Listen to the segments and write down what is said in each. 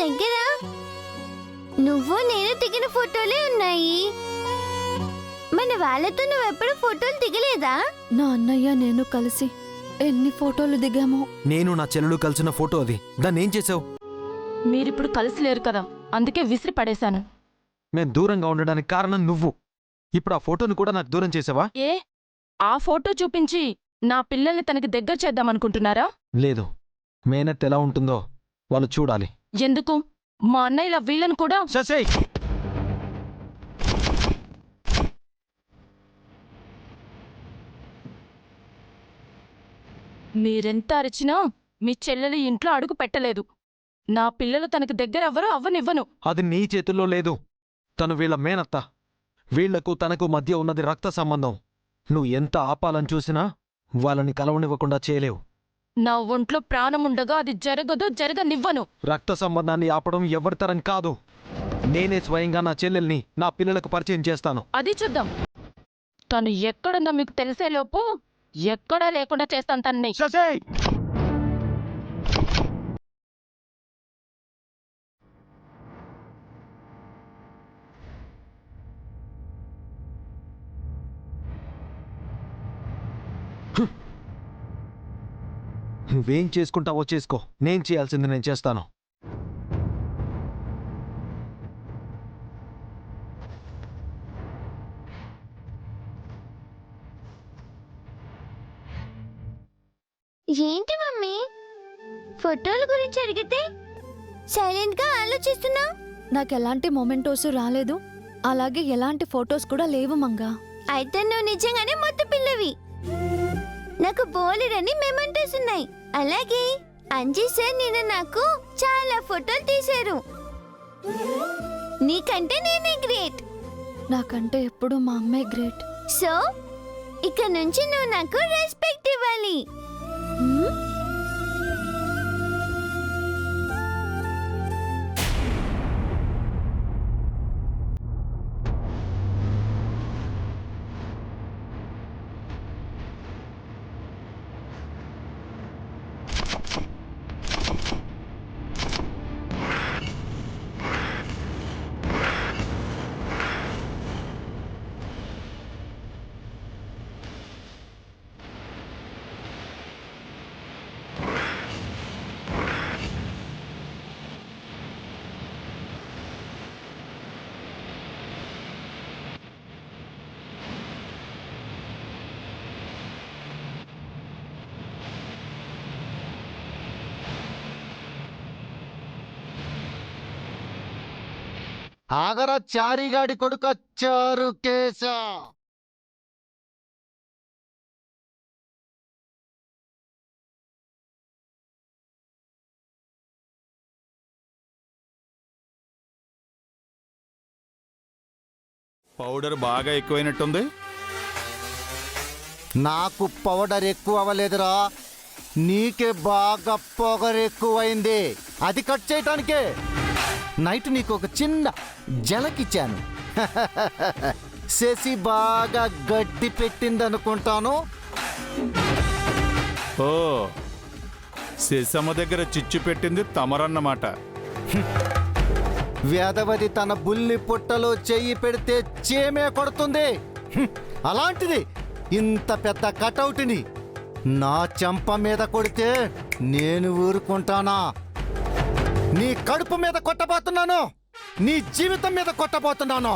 దగ్గర నువ్వు నేను దిగిన ఫోటోలే ఉన్నాయి. మన వాళ్ళతో నువ్వెప్పుడు ఫోటోలు దిగలేదా? నా అన్నయ్య నేను కలిసి ఎన్ని ఫోటోలు దిగామో. నేను నా చెల్లెలు కలిసిన ఫోటో అది. దాన్ని ఏం చేసావు? మీరిప్పుడు కలిసి లేరు కదా, అందుకే విసిరి పడేశాను. మేం దూరంగా ఉండడానికి కారణం నువ్వు. ఇప్పుడు ఆ ఫోటోను కూడా నాకు దూరం చేసావా? ఏ ఆ ఫోటో చూపించి నా పిల్లల్ని తనకి దగ్గర చేద్దామనుకుంటున్నారా? లేదు, మేనత్ ఎలా ఉంటుందో వాళ్ళు చూడాలి. ఎందుకు? మా అన్నయ్యల వీళ్ళను కూడా. శశి! మీరెంత అరిచినా మీ చెల్లెలి ఇంట్లో అడుగు పెట్టలేదు. నా పిల్లలు తనకి దగ్గరెవ్వరూ అవ్వనివ్వను. అది నీ చేతుల్లో లేదు. తను వీళ్ళ మేనత్త. వీళ్లకు తనకు మధ్య ఉన్నది రక్త సంబంధం. నువ్వు ఎంత ఆపాలని చూసినా వాళ్ళని కలవనివ్వకుండా చేయలేవు. నా ఒంట్లో ప్రాణముండగా అది జరగనివ్వను. రక్త సంబంధాన్ని ఆపడం ఎవరితరం కాదు. నేనే స్వయంగా నా చెల్లెల్ని నా పిల్లలకు పరిచయం చేస్తాను. అది చూద్దాం. తను ఎక్కడుందో మీకు తెలిసేలోపు ఎక్కడా లేకుండా చేస్తాను తన్ని. శశి! నువ్వేం చేసుకుంటావో చేసుకో. నేను చేయాల్సింది నేను చేస్తాను. ఏంటి మమ్మీ, ఫోటోల గురించి అడిగితే సైలెంట్ గా ఆలోచిస్తున్నా? నాకెలాంటి మొమెంటోస్ రాలేదు, అలాగే ఎలాంటి ఫొటోస్ కూడా లేవు మంగా. అయితే నువ్వు నిజంగానే మొత్త పిల్లవి. నాకు బోలెడని మెమెంటోస్ ఉన్నాయి. అలాగే అంజీ సార్ నిన్న నాకు చాలా ఫోటోలు తీశారు. నీకంటే నేనే గ్రేట్. నాకంటే ఎప్పుడు మా అమ్మే గ్రేట్. సో ఇక నుంచి నువ్వు నాకు రెస్పెక్ట్ ఇవ్వాలి. ఆగర చారిగాడి కొడుకొచ్చారు కేశా. పౌడర్ బాగా ఎక్కువైనట్టుంది. నాకు పౌడర్ ఎక్కువ అవ్వలేదురా, నీకే బాగా పొగరు ఎక్కువైంది. అది కట్ చేయటానికే నైట్ నీకు ఒక చిన్న జలకిచ్చాను. శశి బాగా గడ్డి పెట్టిందనుకుంటాను. ఓ, శశమ్మ దగ్గర చిచ్చు పెట్టింది తమరన్నమాట. వేదవది తన బుల్లి పుట్టలో చెయ్యి పెడితే చేమే కొడుతుంది. అలాంటిది ఇంత పెద్ద కటౌట్ని నా చెంప మీద కొడితే నేను ఊరుకుంటానా? నీ కడుపు మీద కొట్టబోతున్నాను, నీ జీవితం మీద కొట్టబోతున్నాను.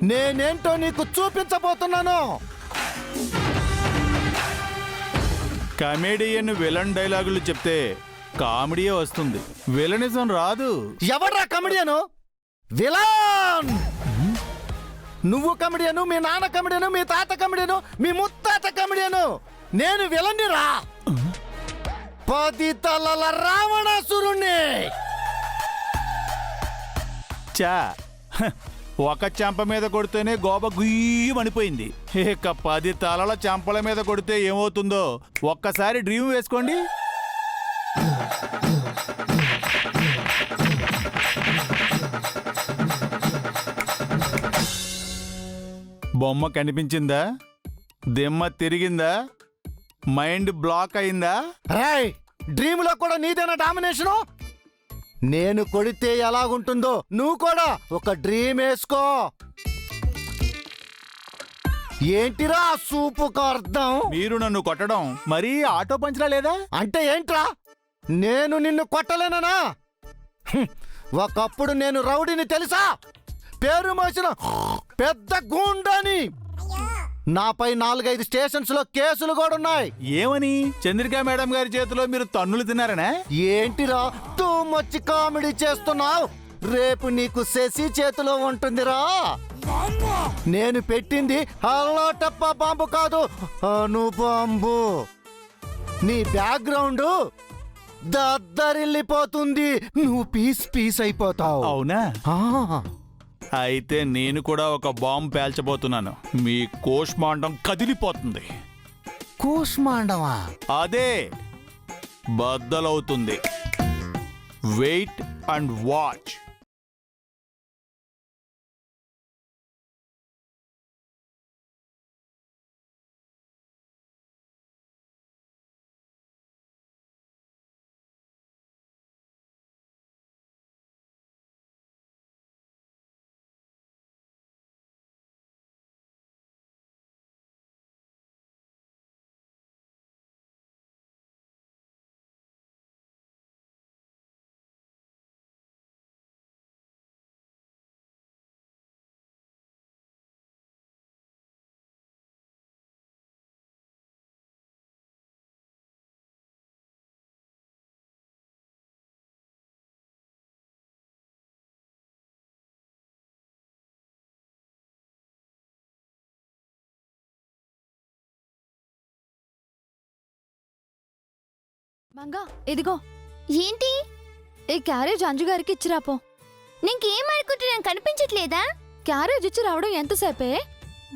నేనేంటో నీకు చూపించబోతున్నాను. కమేడియన్ విలన్ డైలాగులు చెప్తే కామెడీయే వస్తుంది, విలనిజం రాదు. ఎవడ్రా కమెడియను? విలన్! నువ్వు కమెడియను, మీ నాన్న కమెడియను, మీ తాత కమెడియను, మీ ముత్తాత కమెడియను. నేను విలన్ని రా, 10 తలల రావణాసురుణ్ణి. చా, ఒక చెంప మీద కొడితేనే గోబ గుయ్యమనిపోయింది. ఇక 10 తలల చెంపల మీద కొడితే ఏమవుతుందో ఒక్కసారి డ్రీమ్ వేసుకోండి. బొమ్మ కనిపించిందా? దిమ్మ తిరిగిందా? మైండ్ బ్లాక్ అయిందా? రేయ్, డ్రీమ్ లో కూడా నీదేనా డామినేషను? నేను కొడితే ఎలాగుంటుందో నువ్వు కూడా ఒక డ్రీమ్ వేసుకో. ఏంటిరా సూపుకు అర్థం? మీరు నన్ను కొట్టడం మరీ ఆటో పంచలా లేదా? అంటే ఏంట్రా, నేను నిన్ను కొట్టలేనా? ఒకప్పుడు నేను రౌడీని తెలుసా? పేరు మోసిన పెద్ద గూండాని. నాపై 4-5 స్టేషన్స్ లో కేసులు కూడా ఉన్నాయి. ఏమని? చంద్రికా మేడం గారి చేతిలో మీరు తన్నులు తిన్నారనే? ఏంటిరా తూ మచ్చి కామెడీ చేస్తున్నావు? రేపు నీకు శశి చేతిలో ఉంటుందిరా. నేను పెట్టింది హల్లో టప్ప బాంబు కాదు, అణు బాంబు. నీ బ్యాక్గ్రౌండ్ దద్దరిల్లిపోతుంది, నువ్వు పీస్ అయిపోతావు. అవునా? ఆ, అయితే నేను కూడా ఒక బాంబు పేల్చబోతున్నాను. మీ కోష్మాండం కదిలిపోతుంది. కూష్మాండవా? అదే బద్దలవుతుంది. Wait and watch. మంగా ఇదిగో ఏంటి? ఈ క్యారేజ్ అంజు గారికి ఇచ్చిరాపో. నీకేం అనుకుంటున్నాను, కనిపించట్లేదా? క్యారేజ్ ఇచ్చి రావడం ఎంతసేపే?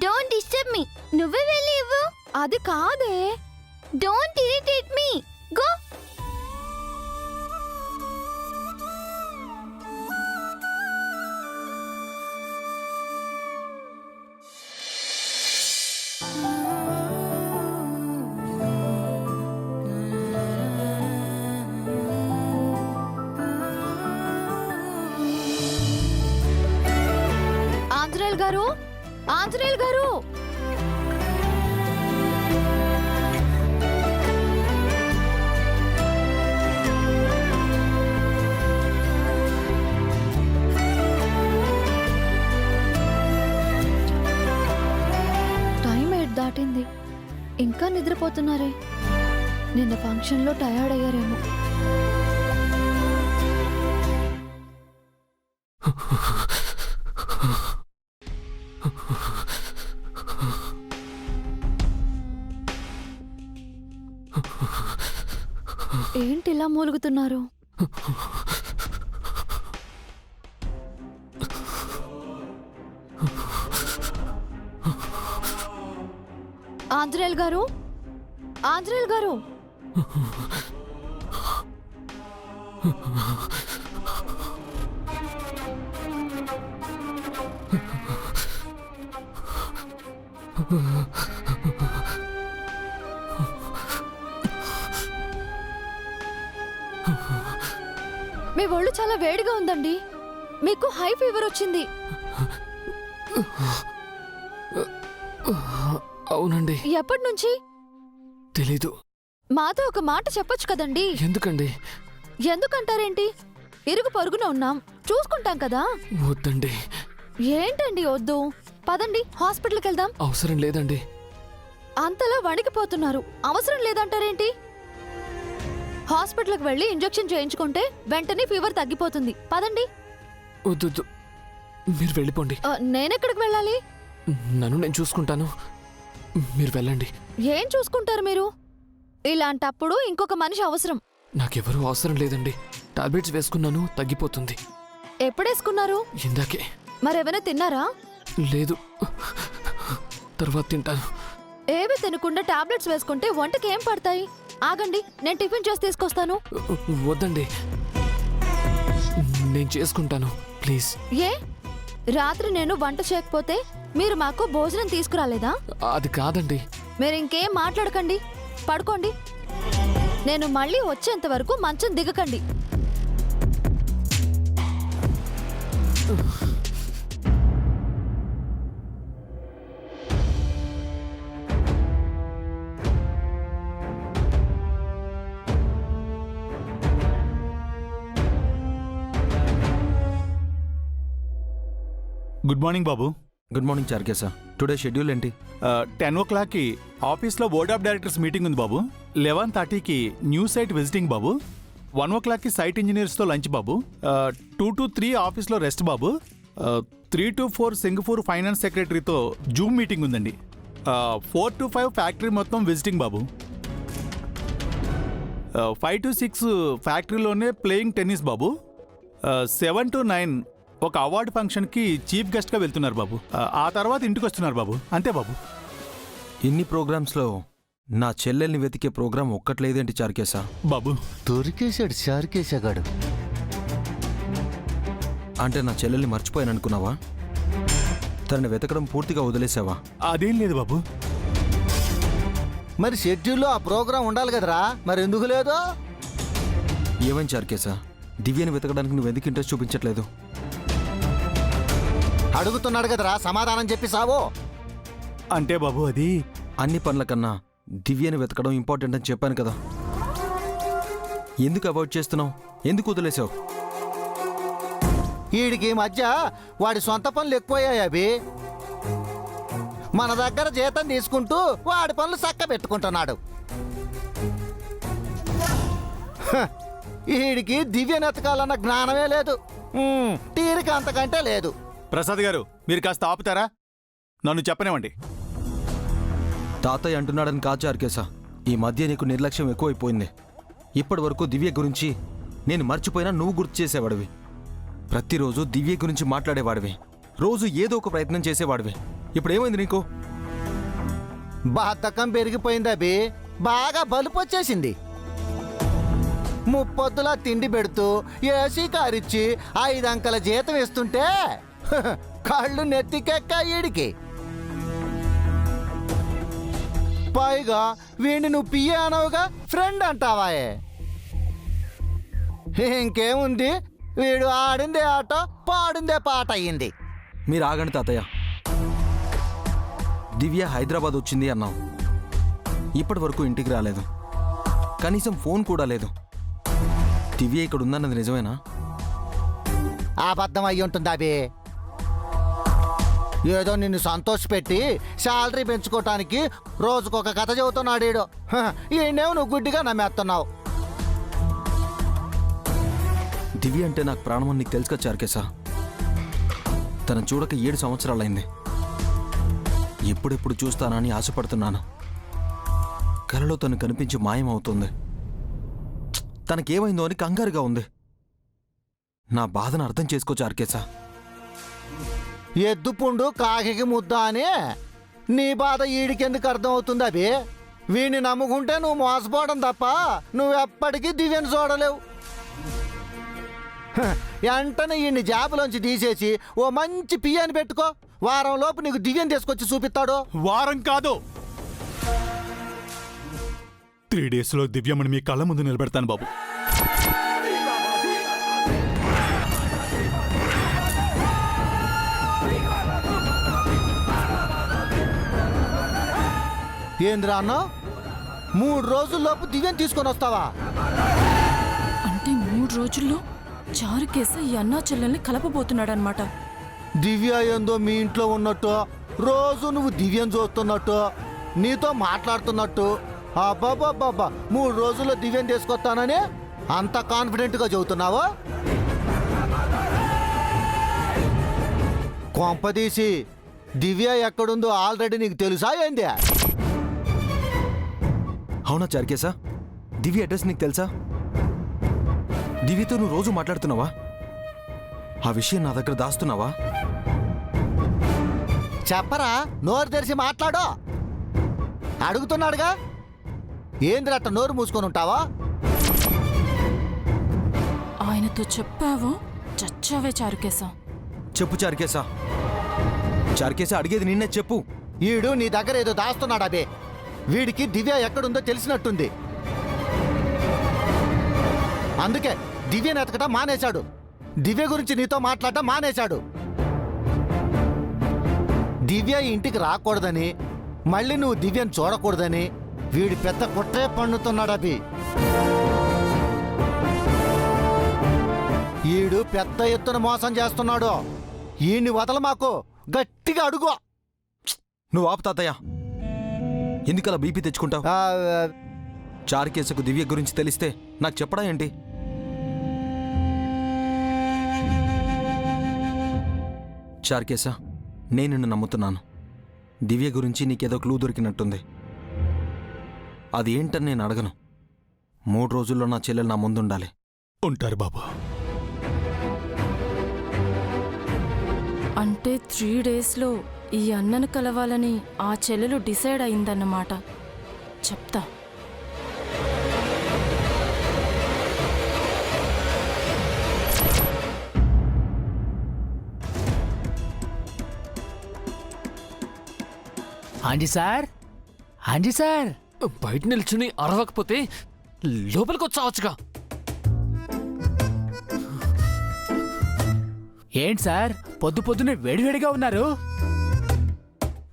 Don't disturb me. నువ్వే వెళ్ళి ఇవ్వు. అది కాదే. Don't irritate me. Go. Anjaneyulu గారు, ఆంజనేయులు గారు. టైం 8 దాటింది, ఇంకా నిద్రపోతున్నారే. నిన్న ఫంక్షన్లో టయర్డ్ అయ్యారేమో. ఏంటి ఇలా మూలుగుతున్నారు? ఆంజనేయులు గారు, ఆంజనేయులు గారు. మీ ఒళ్ళు చాలా వేడిగా ఉందండి. మీకు హై ఫీవర్ వచ్చింది. అవునండి. ఎప్పటి నుంచి? తెలీదు. మాతో ఒక మాట చెప్పొచ్చు కదండి. ఎందుకండి? ఎందుకంటారేంటి? ఇరుగు పొరుగున ఉన్నాం, చూసుకుంటాం కదా. వద్దండి. ఏంటండి వద్దు? పదండి హాస్పిటల్కి వెళ్దాం. అవసరం లేదండి. అంతలా వణికిపోతున్నారు, అవసరం లేదంటారేంటి? హాస్పిటల్కి వెళ్ళి ఇంజెక్షన్ చేయించుకుంటే వెంటనే ఫీవర్ తగ్గిపోతుంది. పదండి. వద్దు, మీరు వెళ్ళిపోండి. నేనెక్కడికి వెళ్ళాలి? నన్ను నేను చూసుకుంటాను, మీరు వెళ్ళండి. ఏం చూసుకుంటారు మీరు? ఇలాంటప్పుడు ఇంకొక మనిషి అవసరం. నాకెవరూ అవసరం లేదండి. టాబ్లెట్స్ వేసుకున్నాను, తగ్గిపోతుంది. ఎప్పుడేసుకున్నారు? ఇందాకే. మరేమైనా తిన్నారా? లేదు, తర్వాత తింటాను. ఏవి తినకుండా టాబ్లెట్స్ వేసుకుంటే వంటకి ఏం పడతాయి? ఆగండి, నేను టిఫిన్ చేసి తీసుకొస్తాను. వద్దండి, నేను చేసుకుంటాను ప్లీజ్. ఏ రాత్రి నేను వంట చేయకపోతే మీరు మాకు భోజనం తీసుకురాలేదా? అది కాదండి. మీరు ఇంకేం మాట్లాడకండి, పడుకోండి. నేను మళ్ళీ వచ్చేంత వరకు మంచం దిగకండి. గుడ్ మార్నింగ్ బాబు. గుడ్ మార్నింగ్ చార్కేసా. టుడే షెడ్యూల్ ఏంటి? 10 o'clockకి ఆఫీస్లో బోర్డ్ ఆఫ్ డైరెక్టర్స్ మీటింగ్ ఉంది బాబు. 11:30కి న్యూ సైట్ విజిటింగ్ బాబు. 1 o'clockకి సైట్ ఇంజనీర్స్తో లంచ్ బాబు. 2 to 3 ఆఫీస్లో రెస్ట్ బాబు. 3 to 4 సింగపూర్ ఫైనాన్స్ సెక్రటరీతో జూమ్ మీటింగ్ ఉందండి. 4 to 5 ఫ్యాక్టరీ మొత్తం విజిటింగ్ బాబు. 5 to 6 ఫ్యాక్టరీలోనే ప్లేయింగ్ టెన్నిస్ బాబు. 7 to 9 ఒక అవార్డు ఫంక్షన్కి చీఫ్ గెస్ట్గా వెళ్తున్నారు బాబు. ఆ తర్వాత ఇంటికి వస్తున్నారు బాబు. అంతే బాబు. ఇన్ని ప్రోగ్రామ్స్లో నా చెల్లెల్ని వెతికే ప్రోగ్రాం ఒక్కట్లేదేంటి చార్కేసా? బాబు దొరికేశాడు చారుకేశాగాడు. అంటే నా చెల్లెల్ని మర్చిపోయాను అనుకున్నావా? తనని వెతకడం పూర్తిగా వదిలేసావా? అదేం లేదు బాబు. మరి షెడ్యూల్లో ఆ ప్రోగ్రాం ఉండాలి కదరా, మరి ఎందుకు లేదు? ఏమైంది చార్కేసా? దివ్యని వెతకడానికి నువ్వు ఎందుకు ఇంట్రెస్ట్ చూపించట్లేదు? అడుగుతున్నాడు కదరా, సమాధానం చెప్పి సావో. అంటే బాబు అది అన్ని పనుల కన్నా దివ్యని వెతకడం ఇంపార్టెంట్ అని చెప్పాను కదా. ఎందుకు అవాయిడ్ చేస్తున్నావు? ఎందుకు వదిలేసావు? వీడికి ఈ మధ్య వాడి సొంత పనులు ఎక్కువయ్యాయి. అవి మన దగ్గర జీతం తీసుకుంటూ వాడి పనులు చక్క పెట్టుకుంటున్నాడు. వీడికి దివ్య నెతకాలన్న జ్ఞానమే లేదు. తీరిక అంతకంటే లేదు. ప్రసాద్ గారు మీరు కాస్త ఆపుతారా? నన్ను చెప్పనివ్వండి. తాతయ్య అంటున్నాడని కాదు చార్కేసా, ఈ మధ్య నీకు నిర్లక్ష్యం ఎక్కువైపోయింది. ఇప్పటి వరకు దివ్య గురించి నేను మర్చిపోయినా నువ్వు గుర్తు చేసేవాడివి. ప్రతిరోజు దివ్య గురించి మాట్లాడేవాడివి. రోజు ఏదో ఒక ప్రయత్నం చేసేవాడివి. ఇప్పుడు ఏమైంది నీకు? బద్ధకం పెరిగిపోయింది. అవి బాగా బలుపు వచ్చేసింది. ముప్పొద్దులా తిండి పెడుతూ ఏసీ కారిచ్చి 5 అంకెల జీతం ఇస్తుంటే కళ్ళు నెత్తికెక్క ఈడికి. పైగా వీడిని నువ్వు పియ్య అనవుగా ఫ్రెండ్ అంటావాయే. ఇంకేముంది, వీడు ఆడిందే ఆట పాడిందే పాట అయ్యింది. మీరు ఆగండి తాతయ్య. దివ్య హైదరాబాద్ వచ్చింది అన్నావు. ఇప్పటి వరకు ఇంటికి రాలేదు. కనీసం ఫోన్ కూడా లేదు. దివ్య ఇక్కడ ఉందన్నది నిజమేనా? అబద్ధం అయ్యి ఉంటుంది. అవి ఏదో నిన్ను సంతోషపెట్టి శాలరీ పెంచుకోవటానికి రోజుకొక కథ చెబుతున్నాడు ఈడు. ఈయనేమో నువ్వు గుడ్డిగా నమ్మేస్తున్నావు. దివ్య అంటే నాకు ప్రాణం అని నీకు తెలుసుగా చార్కేసా. తను చూడక 7 సంవత్సరాలైంది. ఎప్పుడెప్పుడు చూస్తానని ఆశపడుతున్నాను. కలలో తను కనిపించి మాయమవుతుంది. తనకేమైందో అని కంగారుగా ఉంది. నా బాధను అర్థం చేసుకో చార్కేసా. ఎద్దుపుండు కాకికి ముద్ద అని నీ బాధ ఈడికెందుకు అర్థం అవుతుంది? అవి వీడిని నమ్ముకుంటే నువ్వు మోసపోవడం తప్ప నువ్వెప్పటికీ దివ్యను చూడలేవు. వెంటనే ఈయన్ని జాబులోంచి తీసేసి ఓ మంచి పియ్యని పెట్టుకో. వారం లోపు నీకు దివ్యం తీసుకొచ్చి చూపిస్తాడు. వారం కాదు, 3 daysలో దివ్యమని మీ కళ్ళ ముందు నిలబెడతాను బాబు. ఏంద్రా అన్న, 3 రోజుల్లోపు దివ్యం తీసుకొని వస్తావా? అంటే 3 రోజుల్లో చారుకేస ఈ అన్నా చెల్లెల్ని కలపబోతున్నాడనమాట. దివ్య ఏందో మీ ఇంట్లో ఉన్నట్టు, రోజు నువ్వు దివ్యం చూస్తున్నట్టు, నీతో మాట్లాడుతున్నట్టు. అబ్బాబ్బాబ్బా, 3 రోజుల్లో దివ్యం తీసుకొస్తానని అంత కాన్ఫిడెంట్గా చెబుతున్నావా? కొంపదీసి దివ్య ఎక్కడుందో ఆల్రెడీ నీకు తెలుసా ఏంది? అవునా చార్కేసా? దివ్య అడ్రస్ నీకు తెలుసా? దివ్యతో నువ్వు రోజు మాట్లాడుతున్నావా? ఆ విషయం నా దగ్గర దాస్తున్నావా? చెప్పరా, నోరు తెరిచి మాట్లాడు. అడుగుతున్నాడుగా, ఏంద్రట్ట నోరు మూసుకొని ఉంటావా? ఆయనతో చెప్పావో చచ్చావే చారుకేశం. చెప్పు చార్కేసా. చార్కేసా, అడిగేది నిన్నే చెప్పు. ఈడు నీ దగ్గర ఏదో దాస్తున్నాడు. అబే, వీడికి దివ్య ఎక్కడుందో తెలిసినట్టుంది. అందుకే దివ్యని ఎతకటం మానేశాడు. దివ్య గురించి నీతో మాట్లాడటం మానేశాడు. దివ్య ఈ ఇంటికి రాకూడదని, మళ్ళీ నువ్వు దివ్యను చూడకూడదని వీడి పెద్ద కుట్రే పన్నుతున్నాడు అభి. ఈడు పెద్ద ఎత్తున మోసం చేస్తున్నాడు. ఈయన్ని వదల మాకు, గట్టిగా అడుగు. నువ్వు ఆపు తాతయ్య. ఎందుకలా బీపీ తెచ్చుకుంటావు? చారుకేశకు దివ్య గురించి తెలిస్తే నాకు చెప్పడా ఏంటి? చారుకేశ, నేను నిన్ను నమ్ముతున్నాను. దివ్య గురించి నీకేదో క్లూ దొరికినట్టుంది. అది ఏంటని నేను అడగను. 3 రోజుల్లో నా చెల్లెలు నా ముందుండాలి. ఉంటారు బాబు. అంటే 3 డేస్లో ఈ అన్నను కలవాలని ఆ చెల్లెలు డిసైడ్ అయిందన్నమాట. చెప్తా. హాంజీ సార్, హాంజీ సార్. బయట నిల్చుని అరవకపోతే లోపలికి వచ్చావచ్చుగా. ఏంటి సార్ పొద్దు పొద్దునే వేడివేడిగా ఉన్నారు?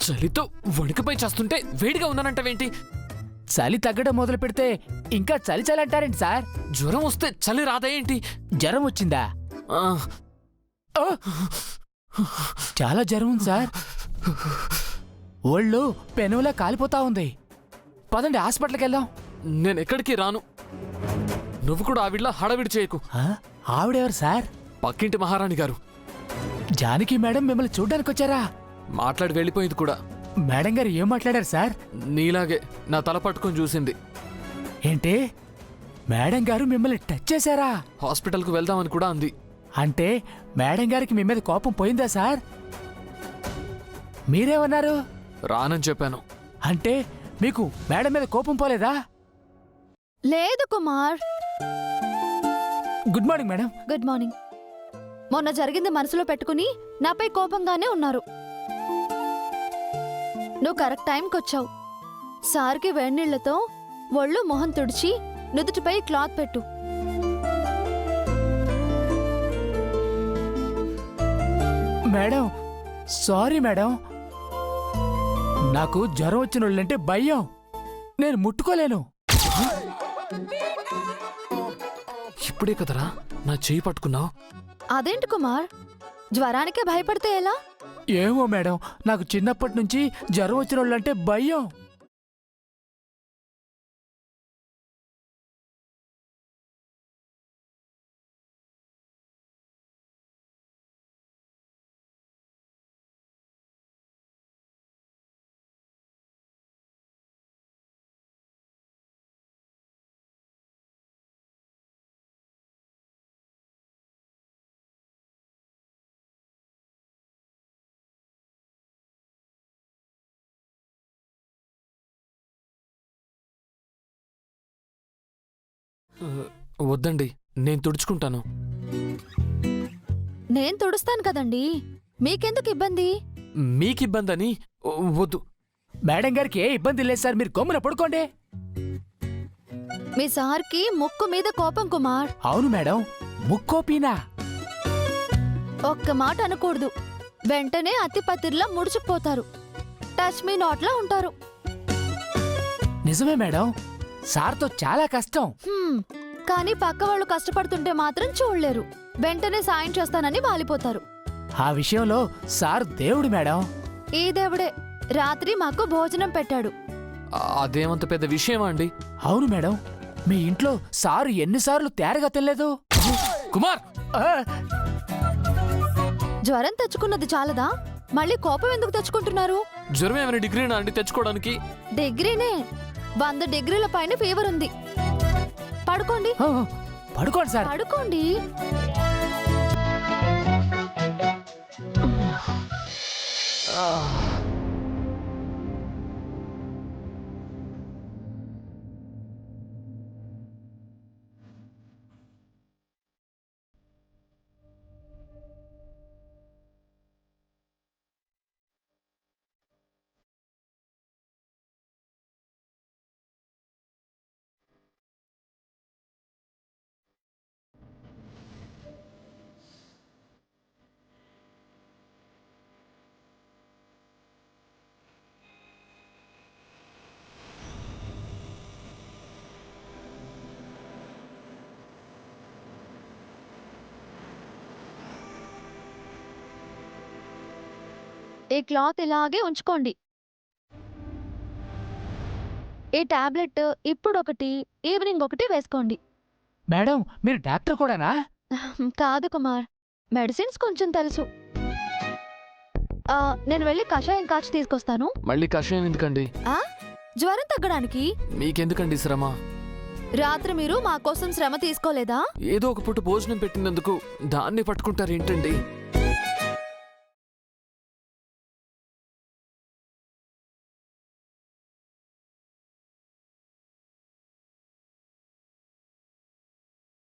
చలితో వణికిపోయి చేస్తుంటే వేడిగా ఉన్నానంటావేంటి? చలి తగ్గడం మొదలు పెడితే ఇంకా చలి చలి అంటారేంటి సార్? జ్వరం వస్తే చలి రాదా ఏంటి? జ్వరం వచ్చిందా? ఆ, ఓ! చాలా జ్వరం ఉంది సార్. ఒళ్ళు పెనువులా కాలిపోతా ఉంది. పదండి హాస్పిటల్కి వెళ్దాం. నేను ఎక్కడికి రాను. నువ్వు కూడా ఆవిడ్లా హడావిడి చేయకు. ఆ? ఆవిడెవరు సార్? పక్కింటి మహారాణి గారు. జానకి మేడం మిమ్మల్ని చూడ్డానికి వచ్చారా? మాట్లాడి వెళ్ళిపోయింది కూడా. మేడం గారు ఏం మాట్లాడారు సార్? నీలాగే నా తల పట్టుకొని చూసింది. ఏంటి మేడం గారు మిమ్మల్ని టచ్ చేశారా? హాస్పిటల్కు వెళ్దామని కూడా అంది. అంటే మేడం గారికి మీ మీద కోపం పోయిందా సార్? మీరేమన్నారు? రానని చెప్పాను. అంటే మీకు మేడం మీద కోపం పోలేదా? లేదు Kumar. Good morning madam. Good morning. మొన్న జరిగింది మనసులో పెట్టుకుని నాపై కోపంగానే ఉన్నారు. నువ్వు కరెక్ట్ టైంకి వచ్చావు. సార్కి వేడినీళ్లతో ఒళ్ళు మొహం తుడిచి నుదుటిపై క్లాత్ పెట్టు. Madam sorry madam. నాకు జ్వరం వచ్చిన వాళ్ళంటే భయం. నేను ముట్టుకోలేను. ఇప్పుడే కదరా నా చేయి పట్టుకున్నావు. అదేంటి కుమార్, జ్వరానికే భయపడితే ఎలా? ఏమో మేడం, నాకు చిన్నప్పటి నుంచి జ్వరం వచ్చిన వాళ్ళంటే భయం. వద్దండి, నేను తుడుచుకుంటాను. నేను తుడుస్తాను కదండి, మీకెందుకు ఇబ్బంది? మీకిబ్బందని వద్దు. మేడం గారికి ఏ ఇబ్బంది లేదు సార్, మీరు కొమ్మున పడుకోండి. మీ సార్కి ముక్కు మీద కోపం కుమార్. అవును మేడం, ముక్కోపీనా? ఒక్క మాట అనకూడదు, వెంటనే అత్తిపత్తిర్లా ముడుచుకుపోతారు. టచ్ మీ నాట్లా ఉంటారు. నిజమే మేడం, సార్తో చాలా కష్టం. కానీ పక్క వాళ్ళు కష్టపడుతుంటే మాత్రం చూడలేరు. వెంటనే సాయం చేస్తానని వాలిపోతారు. ఆ విషయంలో సార్ దేవుడు మేడం. ఈ దేవుడే రాత్రి మాకు భోజనం పెట్టాడు. అదేమంత పెద్ద విషయమా అండి? అవును మేడం, మీ ఇంట్లో సారు ఎన్నిసార్లు తేరగా తినలేదు? కుమార్, జ్వరం తెచ్చుకున్నది చాలదా? మళ్ళీ కోపం ఎందుకు తెచ్చుకుంటున్నారు? జ్వరం ఏమైనా డిగ్రీనా అండి తెచ్చుకోవడానికి? డిగ్రీనే, 100 డిగ్రీల పైన ఫీవర్ ఉంది. పడుకోండి. పడుకోండి సార్. పడుకోండి. ఈ క్లాత్ ఇలాగే ఉంచుకోండి. ఈ టాబ్లెట్ ఇప్పుడు ఒకటి, ఈవినింగ్ ఒకటి వేసుకోండి. మేడం మీరు డాక్టర్ కూడానా? కాదు కుమార్, మెడిసిన్స్ కొంచెం తెలుసు. నేను వెళ్ళి కషాయం కాచి తీసుకొస్తాను. మళ్ళీ కషాయం ఎందుకండి? జ్వరం తగ్గడానికి. మీకెందుకండి శ్రమ? రాత్రి మీరు మా కోసం శ్రమ తీసుకోలేదా? ఏదో ఒక పూట భోజనం పెట్టినందుకు దాన్ని పట్టుకుంటారేంటండి?